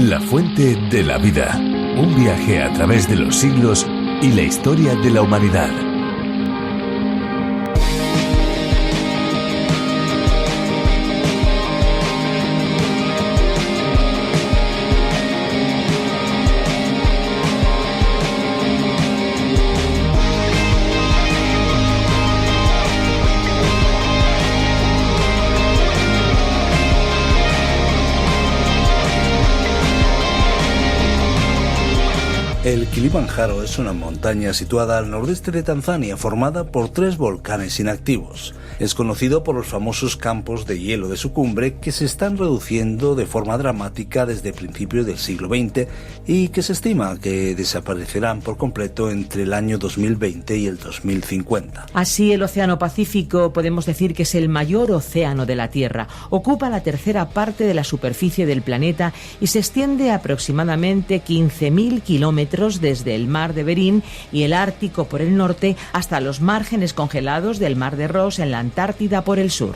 La fuente de la vida. Un viaje a través de los siglos y la historia de la humanidad. El Kilimanjaro es una montaña situada al nordeste de Tanzania, formada por 3 volcanes inactivos. Es conocido por los famosos campos de hielo de su cumbre, que se están reduciendo de forma dramática desde principios del siglo XX y que se estima que desaparecerán por completo entre el año 2020 y el 2050. Así, el Océano Pacífico podemos decir que es el mayor océano de la Tierra. Ocupa la tercera parte de la superficie del planeta y se extiende aproximadamente 15.000 kilómetros desde el mar de Bering y el Ártico por el norte hasta los márgenes congelados del mar de Ross en la Antártida por el sur.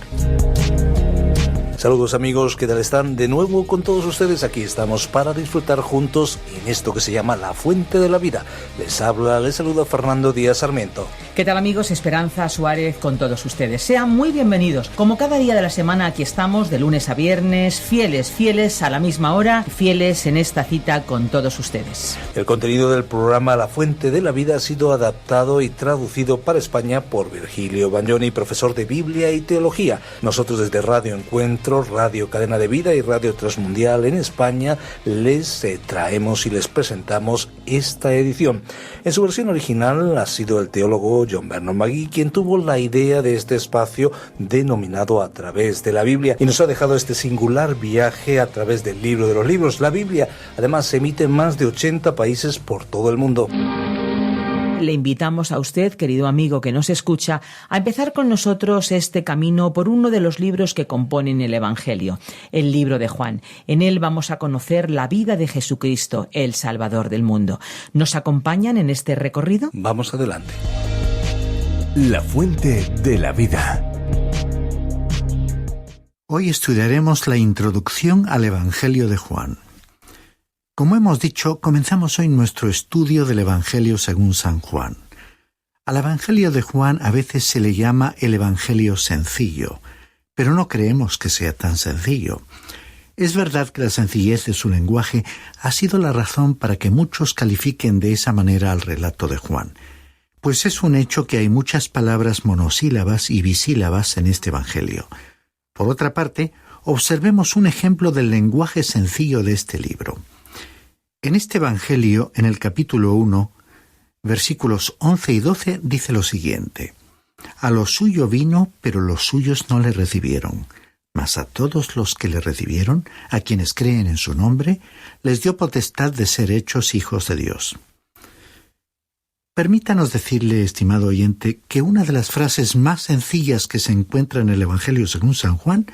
Saludos amigos, ¿qué tal están? De nuevo con todos ustedes, aquí estamos para disfrutar juntos en esto que se llama La Fuente de la Vida. Les saluda Fernando Díaz Sarmiento. ¿Qué tal amigos? Esperanza Suárez con todos ustedes. Sean muy bienvenidos. Como cada día de la semana aquí estamos, de lunes a viernes, fieles a la misma hora, fieles en esta cita con todos ustedes. El contenido del programa La Fuente de la Vida ha sido adaptado y traducido para España por Virgilio Bagnoni, profesor de Biblia y Teología. Nosotros desde Radio Encuentro, Radio Cadena de Vida y Radio Transmundial en España les traemos y les presentamos esta edición. En su versión original ha sido el teólogo John Vernon McGee quien tuvo la idea de este espacio denominado A Través de la Biblia y nos ha dejado este singular viaje a través del libro de los libros, la Biblia. Además se emite en más de 80 países por todo el mundo. Le invitamos a usted, querido amigo que nos escucha, a empezar con nosotros este camino por uno de los libros que componen el Evangelio, el libro de Juan. En él vamos a conocer la vida de Jesucristo, el Salvador del mundo. ¿Nos acompañan en este recorrido? Vamos adelante. La fuente de la vida. Hoy estudiaremos la introducción al Evangelio de Juan. Como hemos dicho, comenzamos hoy nuestro estudio del Evangelio según San Juan. Al Evangelio de Juan a veces se le llama el Evangelio sencillo, pero no creemos que sea tan sencillo. Es verdad que la sencillez de su lenguaje ha sido la razón para que muchos califiquen de esa manera al relato de Juan, pues es un hecho que hay muchas palabras monosílabas y bisílabas en este Evangelio. Por otra parte, observemos un ejemplo del lenguaje sencillo de este libro. En este Evangelio, en el capítulo 1, versículos 11 y 12, dice lo siguiente: A lo suyo vino, pero los suyos no le recibieron. Mas a todos los que le recibieron, a quienes creen en su nombre, les dio potestad de ser hechos hijos de Dios. Permítanos decirle, estimado oyente, que una de las frases más sencillas que se encuentra en el Evangelio según San Juan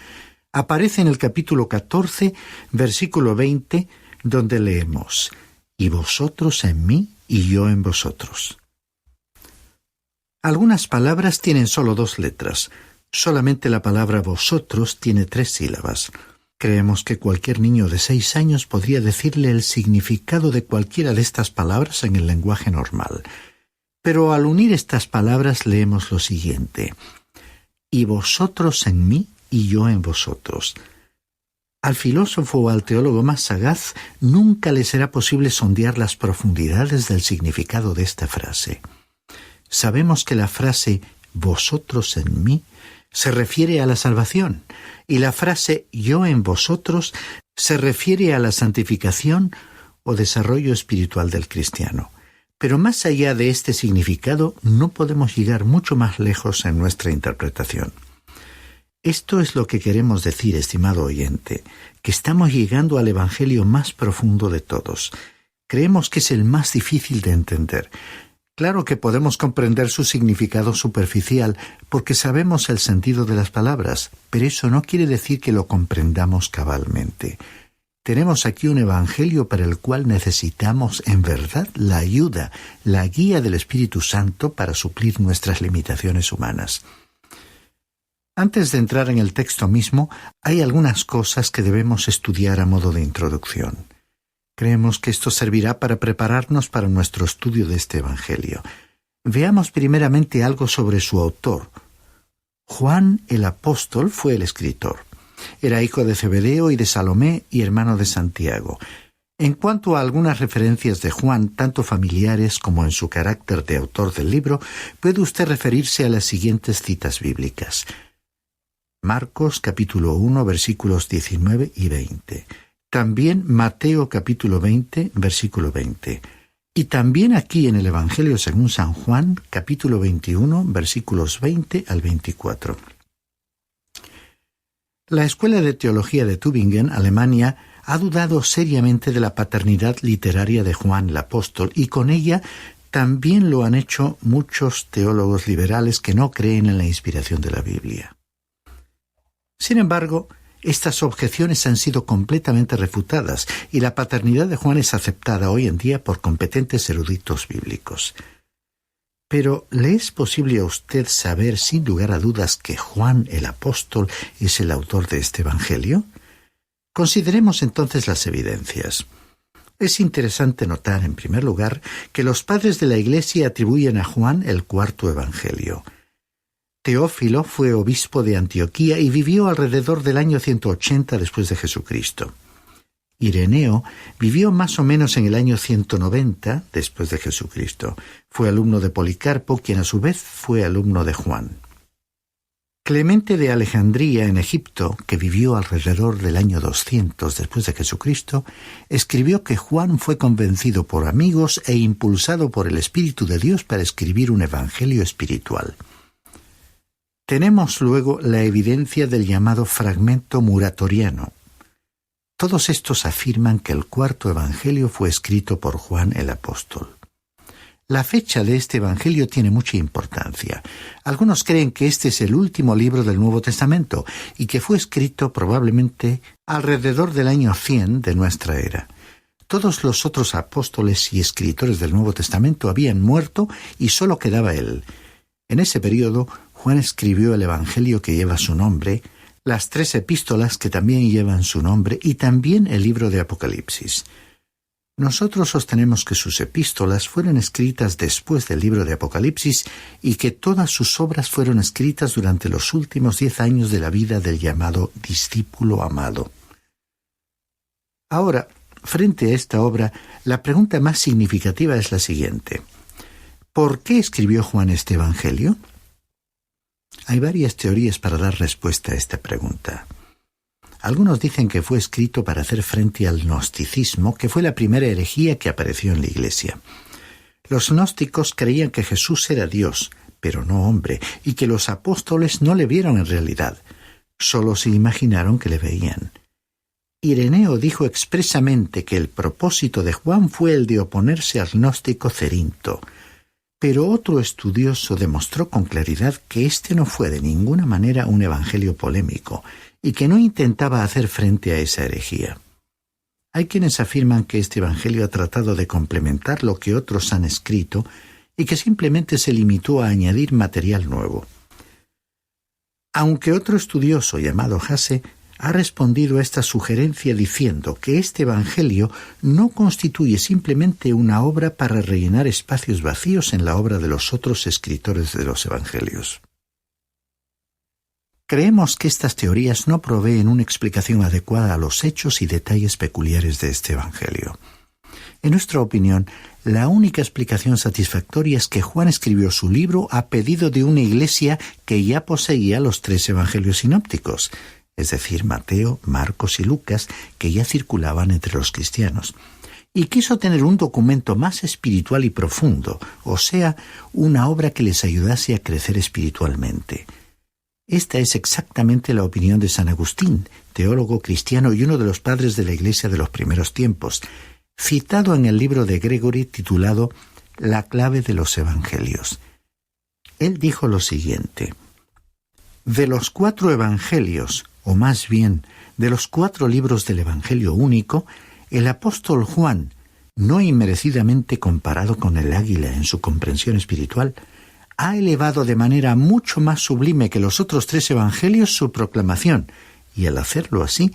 aparece en el capítulo 14, versículo 20, donde leemos: y vosotros en mí y yo en vosotros. Algunas palabras tienen solo 2 letras. Solamente la palabra vosotros tiene 3 sílabas. Creemos que cualquier niño de 6 años podría decirle el significado de cualquiera de estas palabras en el lenguaje normal. Pero al unir estas palabras leemos lo siguiente: y vosotros en mí y yo en vosotros. Al filósofo o al teólogo más sagaz nunca le será posible sondear las profundidades del significado de esta frase. Sabemos que la frase «vosotros en mí» se refiere a la salvación y la frase «yo en vosotros» se refiere a la santificación o desarrollo espiritual del cristiano. Pero más allá de este significado no podemos llegar mucho más lejos en nuestra interpretación. Esto es lo que queremos decir, estimado oyente, que estamos llegando al Evangelio más profundo de todos. Creemos que es el más difícil de entender. Claro que podemos comprender su significado superficial porque sabemos el sentido de las palabras, pero eso no quiere decir que lo comprendamos cabalmente. Tenemos aquí un evangelio para el cual necesitamos en verdad la ayuda, la guía del Espíritu Santo para suplir nuestras limitaciones humanas. Antes de entrar en el texto mismo, hay algunas cosas que debemos estudiar a modo de introducción. Creemos que esto servirá para prepararnos para nuestro estudio de este Evangelio. Veamos primeramente algo sobre su autor. Juan el Apóstol fue el escritor. Era hijo de Zebedeo y de Salomé y hermano de Santiago. En cuanto a algunas referencias de Juan, tanto familiares como en su carácter de autor del libro, puede usted referirse a las siguientes citas bíblicas. Marcos capítulo 1, versículos 19 y 20. También Mateo capítulo 20, versículo 20. Y también aquí en el Evangelio según San Juan, capítulo 21, versículos 20 al 24. La Escuela de Teología de Tübingen, Alemania, ha dudado seriamente de la paternidad literaria de Juan el Apóstol, y con ella también lo han hecho muchos teólogos liberales que no creen en la inspiración de la Biblia. Sin embargo, estas objeciones han sido completamente refutadas y la paternidad de Juan es aceptada hoy en día por competentes eruditos bíblicos. Pero, ¿le es posible a usted saber sin lugar a dudas que Juan el Apóstol es el autor de este Evangelio? Consideremos entonces las evidencias. Es interesante notar, en primer lugar, que los padres de la Iglesia atribuyen a Juan el cuarto Evangelio. Teófilo fue obispo de Antioquía y vivió alrededor del año 180 después de Jesucristo. Ireneo vivió más o menos en el año 190 después de Jesucristo. Fue alumno de Policarpo, quien a su vez fue alumno de Juan. Clemente de Alejandría, en Egipto, que vivió alrededor del año 200 después de Jesucristo, escribió que Juan fue convencido por amigos e impulsado por el Espíritu de Dios para escribir un evangelio espiritual. Tenemos luego la evidencia del llamado fragmento muratoriano. Todos estos afirman que el cuarto evangelio fue escrito por Juan el Apóstol. La fecha de este evangelio tiene mucha importancia. Algunos creen que este es el último libro del Nuevo Testamento y que fue escrito probablemente alrededor del año 100 de nuestra era. Todos los otros apóstoles y escritores del Nuevo Testamento habían muerto y solo quedaba él. En ese periodo, Juan escribió el evangelio que lleva su nombre, las 3 epístolas que también llevan su nombre y también el libro de Apocalipsis. Nosotros sostenemos que sus epístolas fueron escritas después del libro de Apocalipsis y que todas sus obras fueron escritas durante los últimos 10 años de la vida del llamado discípulo amado. Ahora, frente a esta obra, la pregunta más significativa es la siguiente. ¿Por qué escribió Juan este evangelio? Hay varias teorías para dar respuesta a esta pregunta. Algunos dicen que fue escrito para hacer frente al gnosticismo, que fue la primera herejía que apareció en la Iglesia. Los gnósticos creían que Jesús era Dios, pero no hombre, y que los apóstoles no le vieron en realidad, solo se imaginaron que le veían. Ireneo dijo expresamente que el propósito de Juan fue el de oponerse al gnóstico Cerinto, pero otro estudioso demostró con claridad que este no fue de ninguna manera un evangelio polémico y que no intentaba hacer frente a esa herejía. Hay quienes afirman que este evangelio ha tratado de complementar lo que otros han escrito y que simplemente se limitó a añadir material nuevo. Aunque otro estudioso llamado Hasse ha respondido a esta sugerencia diciendo que este evangelio no constituye simplemente una obra para rellenar espacios vacíos en la obra de los otros escritores de los evangelios. Creemos que estas teorías no proveen una explicación adecuada a los hechos y detalles peculiares de este evangelio. En nuestra opinión, la única explicación satisfactoria es que Juan escribió su libro a pedido de una iglesia que ya poseía los 3 evangelios sinópticos, es decir, Mateo, Marcos y Lucas, que ya circulaban entre los cristianos, y quiso tener un documento más espiritual y profundo, o sea, una obra que les ayudase a crecer espiritualmente. Esta es exactamente la opinión de San Agustín, teólogo cristiano y uno de los padres de la Iglesia de los primeros tiempos, citado en el libro de Gregory titulado La clave de los evangelios. Él dijo lo siguiente: de los 4 evangelios, o más bien, de los 4 libros del Evangelio único, el apóstol Juan, no inmerecidamente comparado con el águila en su comprensión espiritual, ha elevado de manera mucho más sublime que los otros 3 evangelios su proclamación, y al hacerlo así,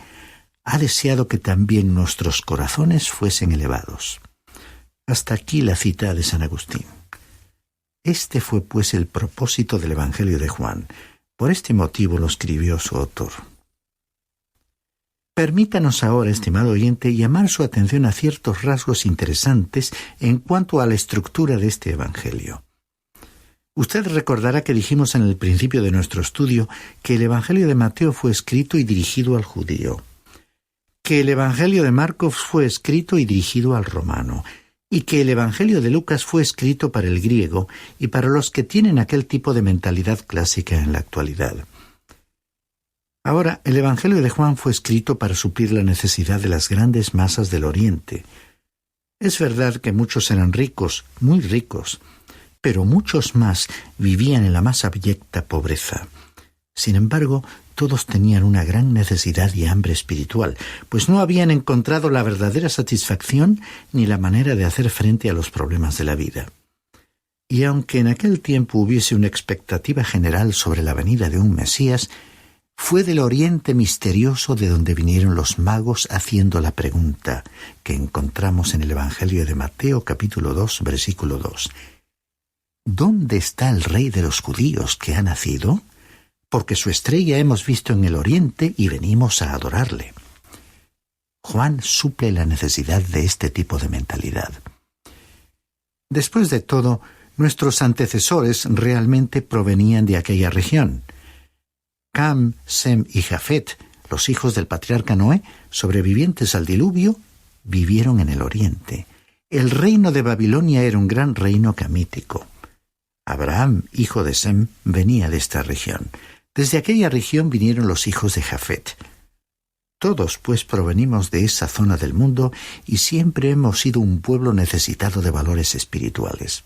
ha deseado que también nuestros corazones fuesen elevados. Hasta aquí la cita de San Agustín. Este fue pues el propósito del Evangelio de Juan. Por este motivo lo escribió su autor. Permítanos ahora, estimado oyente, llamar su atención a ciertos rasgos interesantes en cuanto a la estructura de este Evangelio. Usted recordará que dijimos en el principio de nuestro estudio que el Evangelio de Mateo fue escrito y dirigido al judío, que el Evangelio de Marcos fue escrito y dirigido al romano, y que el Evangelio de Lucas fue escrito para el griego y para los que tienen aquel tipo de mentalidad clásica en la actualidad. Ahora, el Evangelio de Juan fue escrito para suplir la necesidad de las grandes masas del Oriente. Es verdad que muchos eran ricos, muy ricos, pero muchos más vivían en la más abyecta pobreza. Sin embargo, todos tenían una gran necesidad y hambre espiritual, pues no habían encontrado la verdadera satisfacción ni la manera de hacer frente a los problemas de la vida. Y aunque en aquel tiempo hubiese una expectativa general sobre la venida de un Mesías, fue del Oriente misterioso de donde vinieron los magos haciendo la pregunta que encontramos en el Evangelio de Mateo capítulo 2, versículo 2. ¿Dónde está el Rey de los judíos que ha nacido? Porque su estrella hemos visto en el Oriente y venimos a adorarle. Juan suple la necesidad de este tipo de mentalidad. Después de todo, nuestros antecesores realmente provenían de aquella región. Cam, Sem y Jafet, los hijos del patriarca Noé, sobrevivientes al diluvio, vivieron en el Oriente. El reino de Babilonia era un gran reino camítico. Abraham, hijo de Sem, venía de esta región. Desde aquella región vinieron los hijos de Jafet. Todos, pues, provenimos de esa zona del mundo y siempre hemos sido un pueblo necesitado de valores espirituales.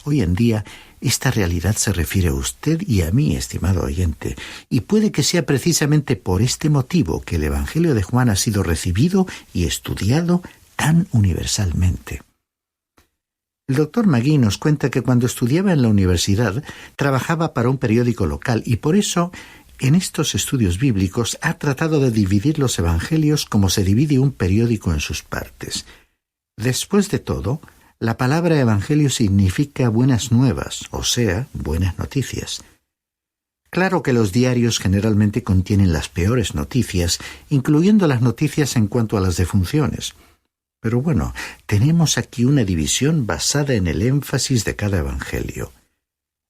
Hoy en día, esta realidad se refiere a usted y a mí, estimado oyente, y puede que sea precisamente por este motivo que el Evangelio de Juan ha sido recibido y estudiado tan universalmente. El doctor Magui nos cuenta que cuando estudiaba en la universidad trabajaba para un periódico local y por eso en estos estudios bíblicos ha tratado de dividir los evangelios como se divide un periódico en sus partes. Después de todo, la palabra evangelio significa buenas nuevas, o sea, buenas noticias. Claro que los diarios generalmente contienen las peores noticias, incluyendo las noticias en cuanto a las defunciones. Pero bueno, tenemos aquí una división basada en el énfasis de cada evangelio.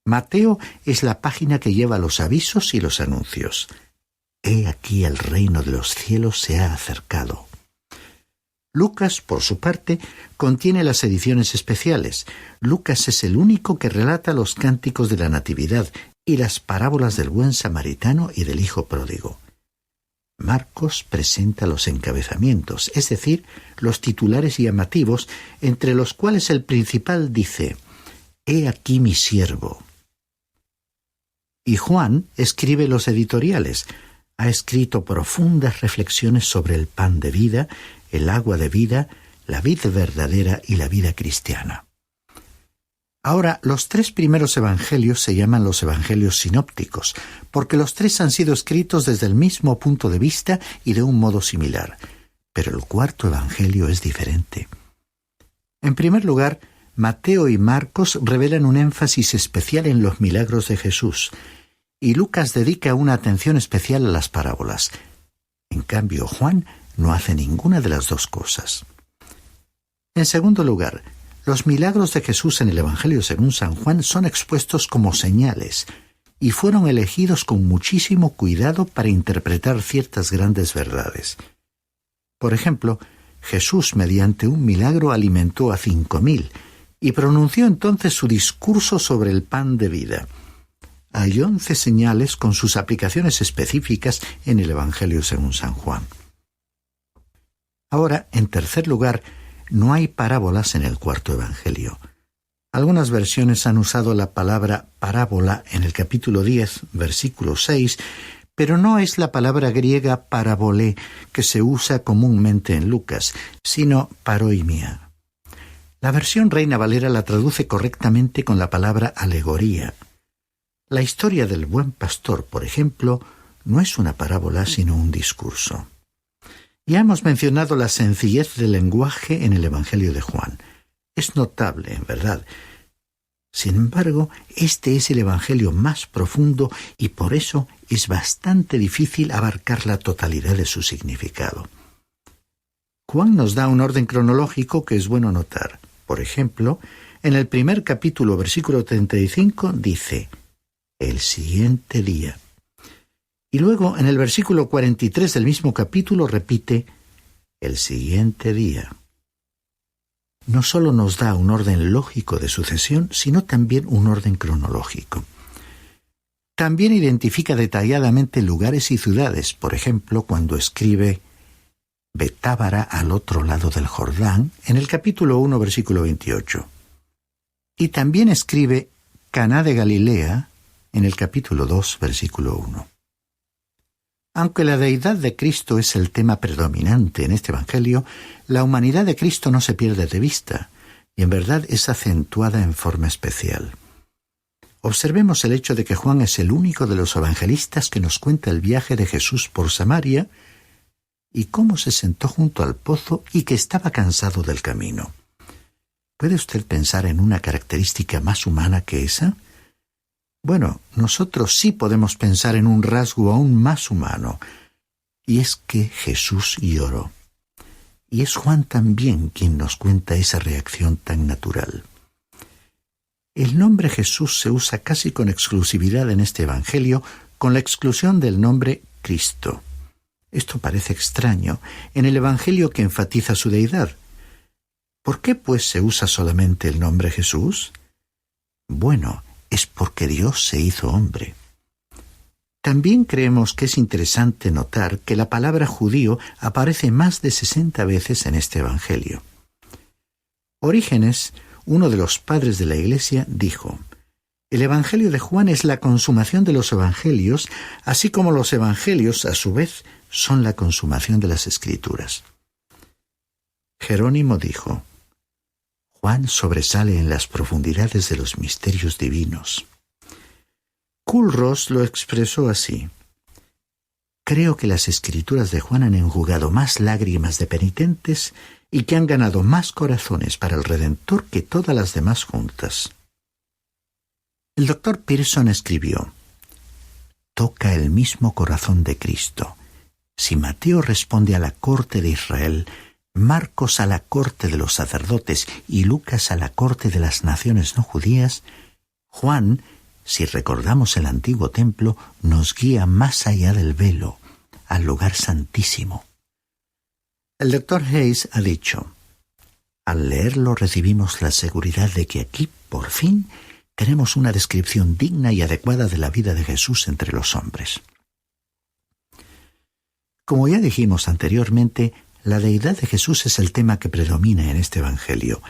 Mateo es la página que lleva los avisos y los anuncios. He aquí el reino de los cielos se ha acercado. Lucas, por su parte, contiene las ediciones especiales. Lucas es el único que relata los cánticos de la Natividad y las parábolas del buen samaritano y del hijo pródigo. Marcos presenta los encabezamientos, es decir, los titulares llamativos, entre los cuales el principal dice: «He aquí mi siervo». Y Juan escribe los editoriales. Ha escrito profundas reflexiones sobre el pan de vida, el agua de vida, la vid verdadera y la vida cristiana. Ahora, los tres primeros evangelios se llaman los evangelios sinópticos, porque los tres han sido escritos desde el mismo punto de vista y de un modo similar. Pero el cuarto evangelio es diferente. En primer lugar, Mateo y Marcos revelan un énfasis especial en los milagros de Jesús, y Lucas dedica una atención especial a las parábolas. En cambio, Juan no hace ninguna de las dos cosas. En segundo lugar, los milagros de Jesús en el Evangelio según San Juan son expuestos como señales y fueron elegidos con muchísimo cuidado para interpretar ciertas grandes verdades. Por ejemplo, Jesús mediante un milagro alimentó a 5,000 y pronunció entonces su discurso sobre el pan de vida. Hay 11 señales con sus aplicaciones específicas en el Evangelio según San Juan. Ahora, en tercer lugar, no hay parábolas en el cuarto evangelio. Algunas versiones han usado la palabra parábola en el capítulo 10, versículo 6, pero no es la palabra griega parabolé que se usa comúnmente en Lucas, sino paroimia. La versión Reina Valera la traduce correctamente con la palabra alegoría. La historia del buen pastor, por ejemplo, no es una parábola sino un discurso. Ya hemos mencionado la sencillez del lenguaje en el Evangelio de Juan. Es notable, en verdad. Sin embargo, este es el Evangelio más profundo y por eso es bastante difícil abarcar la totalidad de su significado. Juan nos da un orden cronológico que es bueno notar. Por ejemplo, en el primer capítulo, versículo 35, dice: el siguiente día. Y luego, en el versículo 43 del mismo capítulo, repite: el siguiente día. No solo nos da un orden lógico de sucesión, sino también un orden cronológico. También identifica detalladamente lugares y ciudades, por ejemplo, cuando escribe Betábara al otro lado del Jordán, en el capítulo 1, versículo 28. Y también escribe Caná de Galilea, en el capítulo 2, versículo 1. Aunque la deidad de Cristo es el tema predominante en este Evangelio, la humanidad de Cristo no se pierde de vista, y en verdad es acentuada en forma especial. Observemos el hecho de que Juan es el único de los evangelistas que nos cuenta el viaje de Jesús por Samaria y cómo se sentó junto al pozo y que estaba cansado del camino. ¿Puede usted pensar en una característica más humana que esa? Bueno, nosotros sí podemos pensar en un rasgo aún más humano, y es que Jesús lloró. Y es Juan también quien nos cuenta esa reacción tan natural. El nombre Jesús se usa casi con exclusividad en este Evangelio, con la exclusión del nombre Cristo. Esto parece extraño en el Evangelio que enfatiza su deidad. ¿Por qué, pues, se usa solamente el nombre Jesús? Bueno, es porque Dios se hizo hombre. También creemos que es interesante notar que la palabra judío aparece más de 60 veces en este Evangelio. Orígenes, uno de los padres de la Iglesia, dijo: el Evangelio de Juan es la consumación de los Evangelios, así como los Evangelios, a su vez, son la consumación de las Escrituras. Jerónimo dijo: Juan sobresale en las profundidades de los misterios divinos. Culross lo expresó así: creo que las Escrituras de Juan han enjugado más lágrimas de penitentes y que han ganado más corazones para el Redentor que todas las demás juntas. El Dr. Pearson escribió: toca el mismo corazón de Cristo. Si Mateo responde a la corte de Israel, Marcos a la corte de los sacerdotes y Lucas a la corte de las naciones no judías, Juan, si recordamos el antiguo templo, nos guía más allá del velo, al lugar santísimo. El Dr. Hayes ha dicho: al leerlo recibimos la seguridad de que aquí, por fin, tenemos una descripción digna y adecuada de la vida de Jesús entre los hombres. Como ya dijimos anteriormente, la deidad de Jesús es el tema que predomina en este Evangelio.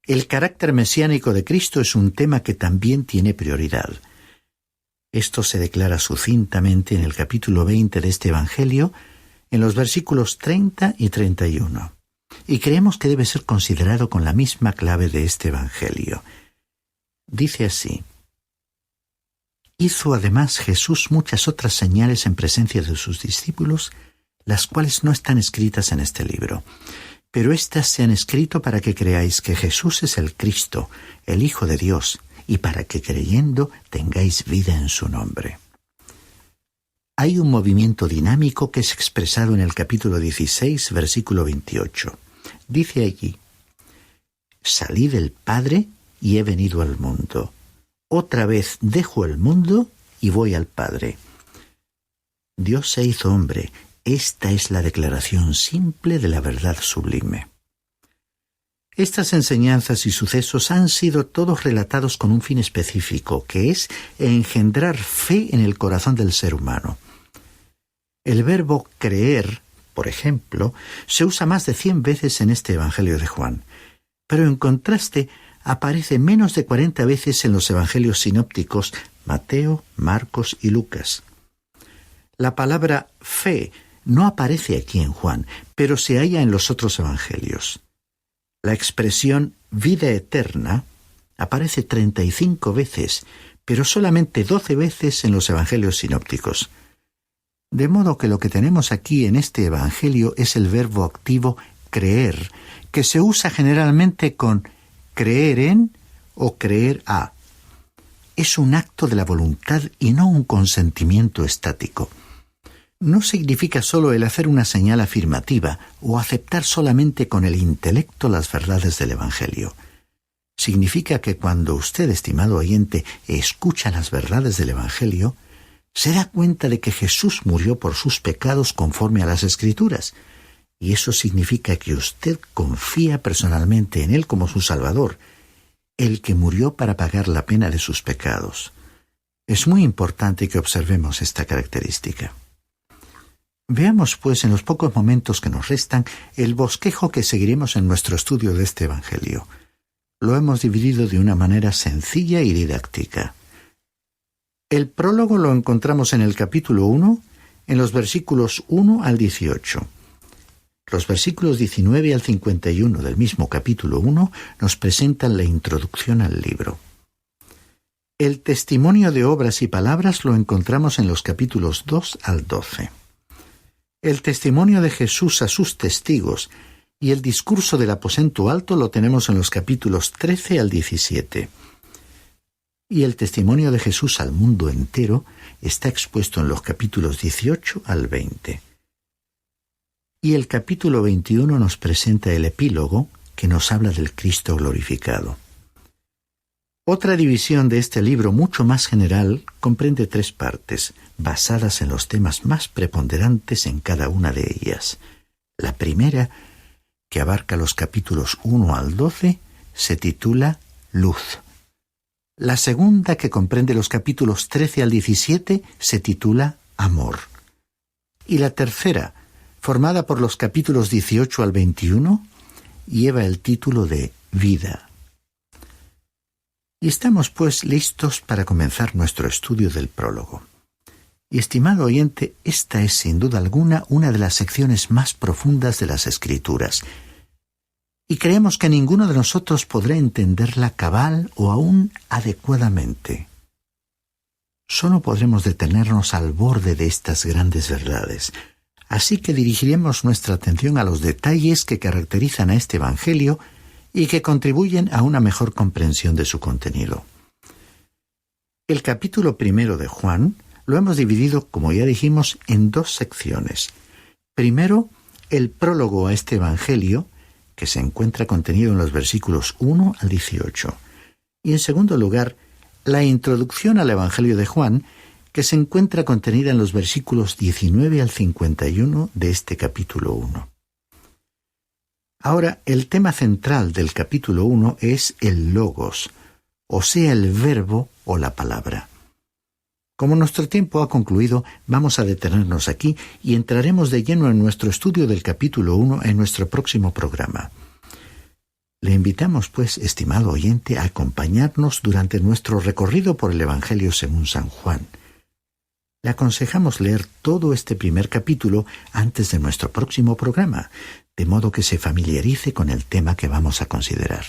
El carácter mesiánico de Cristo es un tema que también tiene prioridad. Esto se declara sucintamente en el capítulo 20 de este Evangelio, en los versículos 30 y 31. Y creemos que debe ser considerado con la misma clave de este Evangelio. Dice así: hizo además Jesús muchas otras señales en presencia de sus discípulos, las cuales no están escritas en este libro. Pero éstas se han escrito para que creáis que Jesús es el Cristo, el Hijo de Dios, y para que creyendo tengáis vida en su nombre. Hay un movimiento dinámico que es expresado en el capítulo 16, versículo 28. Dice allí: salí del Padre y he venido al mundo. Otra vez dejo el mundo y voy al Padre. Dios se hizo hombre. Esta es la declaración simple de la verdad sublime. Estas enseñanzas y sucesos han sido todos relatados con un fin específico, que es engendrar fe en el corazón del ser humano. El verbo creer, por ejemplo, se usa más de 100 veces en este Evangelio de Juan, pero en contraste aparece menos de 40 veces en los Evangelios sinópticos Mateo, Marcos y Lucas. La palabra fe no aparece aquí en Juan, pero se halla en los otros Evangelios. La expresión vida eterna aparece 35 veces, pero solamente 12 veces en los Evangelios sinópticos. De modo que lo que tenemos aquí en este Evangelio es el verbo activo creer, que se usa generalmente con creer en o creer a. Es un acto de la voluntad y no un consentimiento estático. No significa solo el hacer una señal afirmativa o aceptar solamente con el intelecto las verdades del Evangelio. Significa que cuando usted, estimado oyente, escucha las verdades del Evangelio, se da cuenta de que Jesús murió por sus pecados conforme a las Escrituras, y eso significa que usted confía personalmente en Él como su Salvador, el que murió para pagar la pena de sus pecados. Es muy importante que observemos esta característica. Veamos, pues, en los pocos momentos que nos restan, el bosquejo que seguiremos en nuestro estudio de este Evangelio. Lo hemos dividido de una manera sencilla y didáctica. El prólogo lo encontramos en el capítulo 1, en los versículos 1 al 18. Los versículos 19 al 51 del mismo capítulo 1 nos presentan la introducción al libro. El testimonio de obras y palabras lo encontramos en los capítulos 2 al 12. El testimonio de Jesús a sus testigos y el discurso del aposento alto lo tenemos en los capítulos 13 al 17. Y el testimonio de Jesús al mundo entero está expuesto en los capítulos 18 al 20. Y el capítulo 21 nos presenta el epílogo que nos habla del Cristo glorificado. Otra división de este libro mucho más general comprende 3 partes, basadas en los temas más preponderantes en cada una de ellas. La primera, que abarca los capítulos 1 al 12, se titula Luz. La segunda, que comprende los capítulos 13 al 17, se titula Amor. Y la tercera, formada por los capítulos 18 al 21, lleva el título de Vida. Y estamos, pues, listos para comenzar nuestro estudio del prólogo. Y, estimado oyente, esta es, sin duda alguna, una de las secciones más profundas de las Escrituras. Y creemos que ninguno de nosotros podrá entenderla cabal o aún adecuadamente. Solo podremos detenernos al borde de estas grandes verdades. Así que dirigiremos nuestra atención a los detalles que caracterizan a este Evangelio y que contribuyen a una mejor comprensión de su contenido. El capítulo 1 de Juan lo hemos dividido, como ya dijimos, en 2 secciones. Primero, el prólogo a este Evangelio, que se encuentra contenido en los versículos 1 al 18. Y en segundo lugar, la introducción al Evangelio de Juan, que se encuentra contenida en los versículos 19 al 51 de este capítulo 1. Ahora, el tema central del capítulo 1 es el logos, o sea, el verbo o la palabra. Como nuestro tiempo ha concluido, vamos a detenernos aquí y entraremos de lleno en nuestro estudio del capítulo 1 en nuestro próximo programa. Le invitamos, pues, estimado oyente, a acompañarnos durante nuestro recorrido por el Evangelio según San Juan. Le aconsejamos leer todo este primer capítulo antes de nuestro próximo programa, de modo que se familiarice con el tema que vamos a considerar.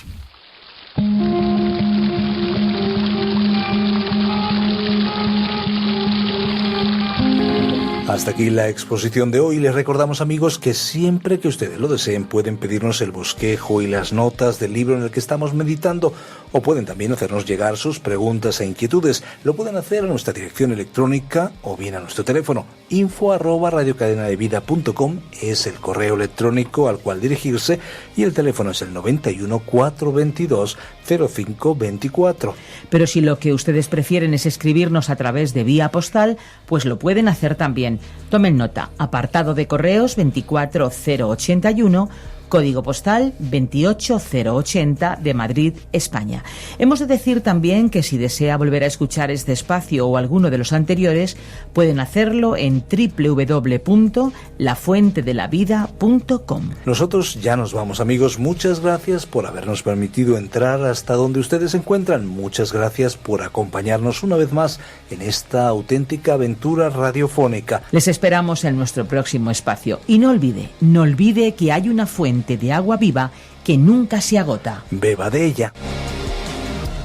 Hasta aquí la exposición de hoy. Les recordamos, amigos, que siempre que ustedes lo deseen pueden pedirnos el bosquejo y las notas del libro en el que estamos meditando, o pueden también hacernos llegar sus preguntas e inquietudes. Lo pueden hacer a nuestra dirección electrónica o bien a nuestro teléfono. info@radiocadenadevida.com es el correo electrónico al cual dirigirse, y el teléfono es el 91 422 0524. Pero si lo que ustedes prefieren es escribirnos a través de vía postal, pues lo pueden hacer también. Tomen nota: apartado de correos 24081, código postal 28080 de Madrid, España. Hemos de decir también que si desea volver a escuchar este espacio o alguno de los anteriores, pueden hacerlo en www.lafuentedelavida.com. Nosotros ya nos vamos, amigos. Muchas gracias por habernos permitido entrar hasta donde ustedes se encuentran. Muchas gracias por acompañarnos una vez más en esta auténtica aventura radiofónica. Les esperamos en nuestro próximo espacio. Y no olvide que hay una fuente de agua viva que nunca se agota. Beba de ella.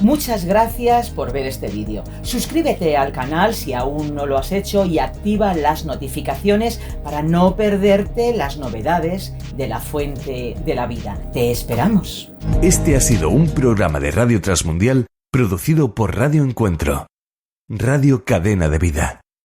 Muchas gracias por ver este vídeo. Suscríbete al canal si aún no lo has hecho y activa las notificaciones para no perderte las novedades de la Fuente de la Vida. Te esperamos. Este ha sido un programa de Radio Transmundial producido por Radio Encuentro, Radio Cadena de Vida.